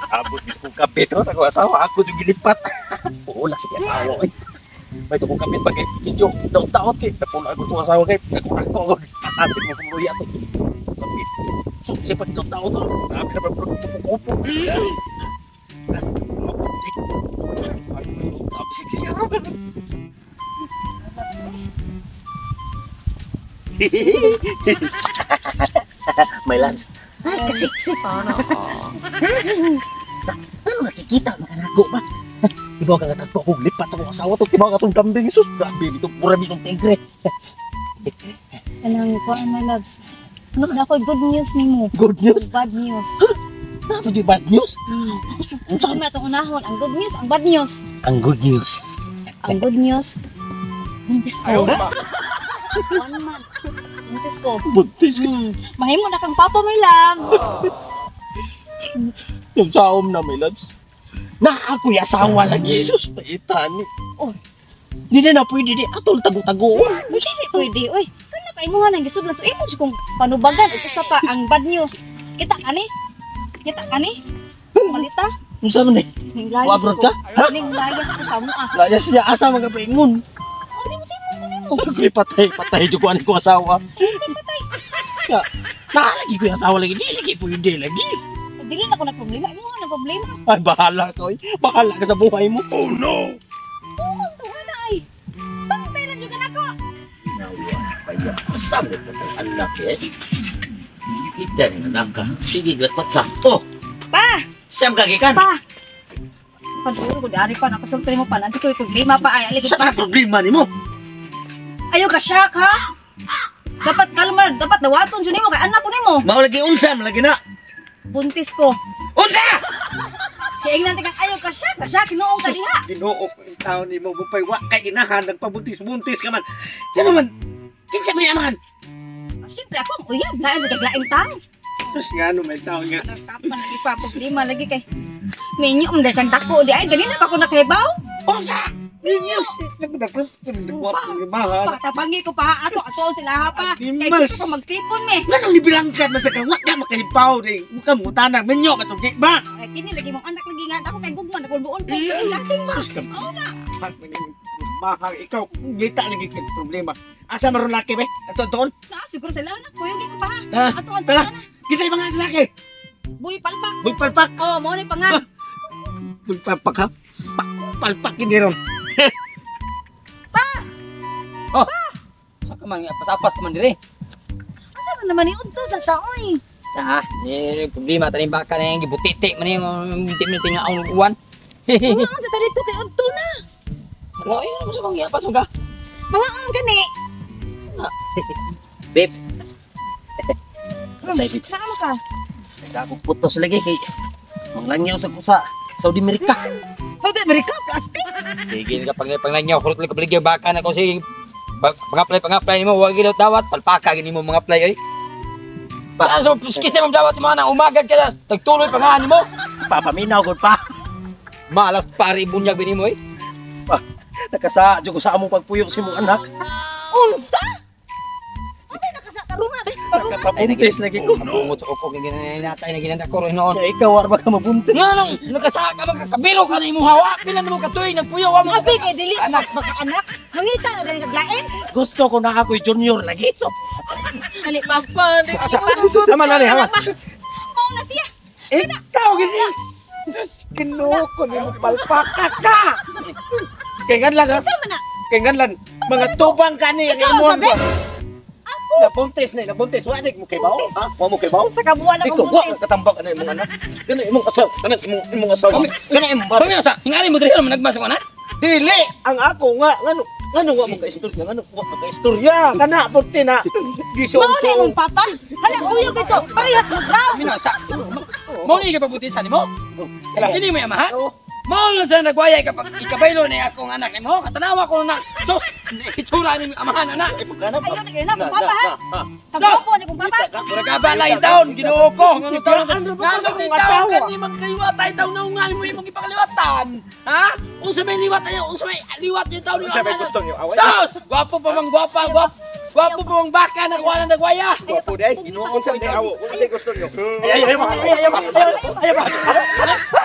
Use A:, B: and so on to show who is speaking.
A: Abot bis kong kapit ron ako asawa ako yung gilipat. Puula si asawa oy. May tukong kapit bagay video daot-daot kay napula ako tong asawa kay ako kapit mo kumuya to. Kapit. So sipat daot-daot to. Abi na pagkupo. Abi siya. May lance. Ay, kasiksi.
B: Sana all.
A: Ano nakikita? Makanago ba? Ibaw ka nga tagpo akong lipat sa mga asawa to. Ibaw ka itong kambing. Sus, grabe dito. Pura bitong tigre.
B: Alam ko, my loves. Ano na ako, good news ni mo.
A: Good news?
B: Bad news.
A: Ano yung bad news?
B: Gusto mo itong unahon. Ang good news, ang bad news.
A: Ang good news.
B: Ang good news, buntis ko.
A: Ayaw ba?
B: 1 month. Buntis ko.
A: Buntis ka.
B: Mahimo na kang papa, my loves.
A: Yung saom na may loves. Na ako yung asawa lagi. Sus, paitan ni.
B: Oh,
A: Hindi na pwede di. Atol tago-tagoon.
B: hindi pwede. Uy, ano kayo mo nga nang gisod lang. So, imo kung panubagan. Ito sa pa, ang bad news. Kita ka ni? Kita ka ni? Malita?
A: Kung saan man eh?
B: Ninglayas
A: Abroad
B: ko.
A: ka? Ha?
B: Ninglayas ko sa mua.
A: Layas niya asa mga paingon.
B: Oh, di mo.
A: Ako'y patay. Jukuan ko asawa.
B: Kasi patay.
A: Nakalagi ko yung asawa lagi. Di lagi po hindi lagi.
B: Dili na ako na problema. Imo nga na problema.
A: Ay, bahala ka oy. Bahala ka sa buhay mo. Oh no!
B: Oo, tuwa na ay. Pantay na dyan ako.
C: Nawa pa yan. Masabot na itong anak eh. Kita rin anak ka. Sige, gatpat sa. Oh,
B: Pa!
C: siyam kagikan.
B: Pa! Paduro ko, dari pa. Nakasulti mo pa. Nansi ko yung problema pa. Ay, alikot
C: Saan
B: pa.
C: ang problema ni mo?
B: Ayaw ka shock, ha? Dapat kalma. Dapat dawaton dyan mo. Kaya anak ko mo.
C: Maulagi unsa, malagi na.
B: Buntis ko.
C: Unsa!
B: Kaya ingnan kang ayaw ka shock. Ka shock. Noong ka diha.
C: Ginoo ko yung tao ni mo. Bupay wa kay inahan. Nagpabuntis-buntis ka man. Yan naman. Kinsa mo yaman.
B: Siyempre ako. Uyab. Lain sa kaglaing tao.
C: Sus nga no, may tao nga.
B: Nagtapan lagi pa. Problema lagi kay. Minyo. Ang dasang dako. Di ay. Ganina pa ako nakahibaw.
C: Unsa! Ninyo, nagdagdag. Nagdagwap ng ibahan.
B: Pagtabangi ko pa. Ato sila ha pa. Kaya
C: Dimas.
B: gusto ko magtipon me.
C: Ganang nibilangkan mo sa kawak ka makahipaw rin. Muka mo tanang. Menyo ka itong ba?
B: Ay, kini lagi mong anak lagi nga. Ako kay gugman. Ako buon ko. Lasing ba?
C: Sus ka.
B: Oo na.
C: Mahal ikaw. Gita lagi kang problema. Asa maroon laki be? Ato doon?
B: Siguro sila anak. Kuyog ko pa ha.
C: Tara,
B: Ato
C: tara.
B: na.
C: Kisa yung mga laki.
B: Buy palpak.
C: Buy palpak.
B: Oh, mo ni pangan.
C: Buy palpak ha? Palpak hindi ron.
D: Sa ka man, pasapas ka man diri.
B: Asa man naman iudto sa taoy?
D: Ah, ni problema tani baka na yung gibutiti man yung minti-minti nga ang uwan.
B: Mga ang sa talito kay udto na.
D: Ano ay ano sa kong iyapas mo ka?
B: Mga ang gani.
A: Babe,
C: Ano na ibig?
B: Saan mo ka?
A: nagkakong putos lagi kay manglangyaw sa kusa. Saudi Amerika.
B: Saudi America, plastic.
D: Sige ka pag nanyaw, kurot lang kabaligya baka na ko sige. Pang-apply mo, wag ginaw dawat, palpaka gini mo mga apply ay. Para sa skis mo dawat mo na umagad ka na, tagtuloy pa nga mo.
A: Papaminaw gud pa.
D: Malas pari bunyag bini mo eh.
A: Nakasa ko sa among pagpuyo sa imong anak.
B: Unsa? Ano nakasa tarunga be? Tarunga.
A: Nakapabuntis lagi ko.
D: Bungot sa upo kay ginanatay na ginanda ko rin noon.
A: Kaya ikaw arba ka mabuntis.
D: Nga nung nagkasaka magkakabilo ka na imong hawak, pilan mo katuig nagpuyo wa mo.
B: Abi kay dili anak baka anak. Hangita na gani kaglain.
A: Gusto ko na ako'y junior lagi. So,
B: Ali papa.
A: sama na ni ha.
B: Mao na siya.
C: Ikaw gisis! Sus, ginoo ko ni mo palpaka ka! Kaya ganlan ha?
B: Sama na.
C: Kaya ganlan, mga tubang ka ni
B: Ikaw,
C: Ramon
B: gabi?
C: ko. Nabuntis na, nabuntis. Wala mo kay bawo, ha? Wala mo kay bawo?
B: Sa kabuan na
C: Ito,
B: kong
C: wala
B: buntis.
C: katambak na imong anak. Ganun imong asaw, ganun imong asaw. Ganun imong babae.
D: Pamilya sa, hingali mo diri mo nagmasok na.
C: Dili! Ang ako nga, ngano nga mo ka-istorya, ngano nga mo ka-istorya. Kana, puti na.
B: Mao na imong papa. Hala kuyog dito. Parehas mo daw.
D: Mina sa. Mo ni ka pabutisan nimo?
C: Kailangan.
D: Kini mo amahan? Mo lang sa nagwayay kapag ikabaylo ni akong anak nimo, katanawa ko na. Sus, itsura ni amahan anak.
B: Ayaw na gani na kong papa ha. Kabuo ni kong papa.
D: Mura ka ba lain taon Ginoo ko. Ngano taon?
C: Ano ba
D: Nasa
C: kung
D: ni
C: asawa?
D: taon kan ni magkaliwatay daw na ungal mo imong ipakaliwatan. Ha? Unsa may liwat ayo? Unsa may liwat ni taon ni
C: Unsa may gusto niyo? Away?
D: Sus, gwapo pa mang gwapa, gwap. Gwapo po ang baka na kuha na nagwaya.
A: Wapo di ay, inuon sa awo. Kung kasi gusto nyo.
B: Ayaw, ayaw, ayaw, ayaw, ayaw, ayaw, ayaw, ayaw, ayaw, ayaw,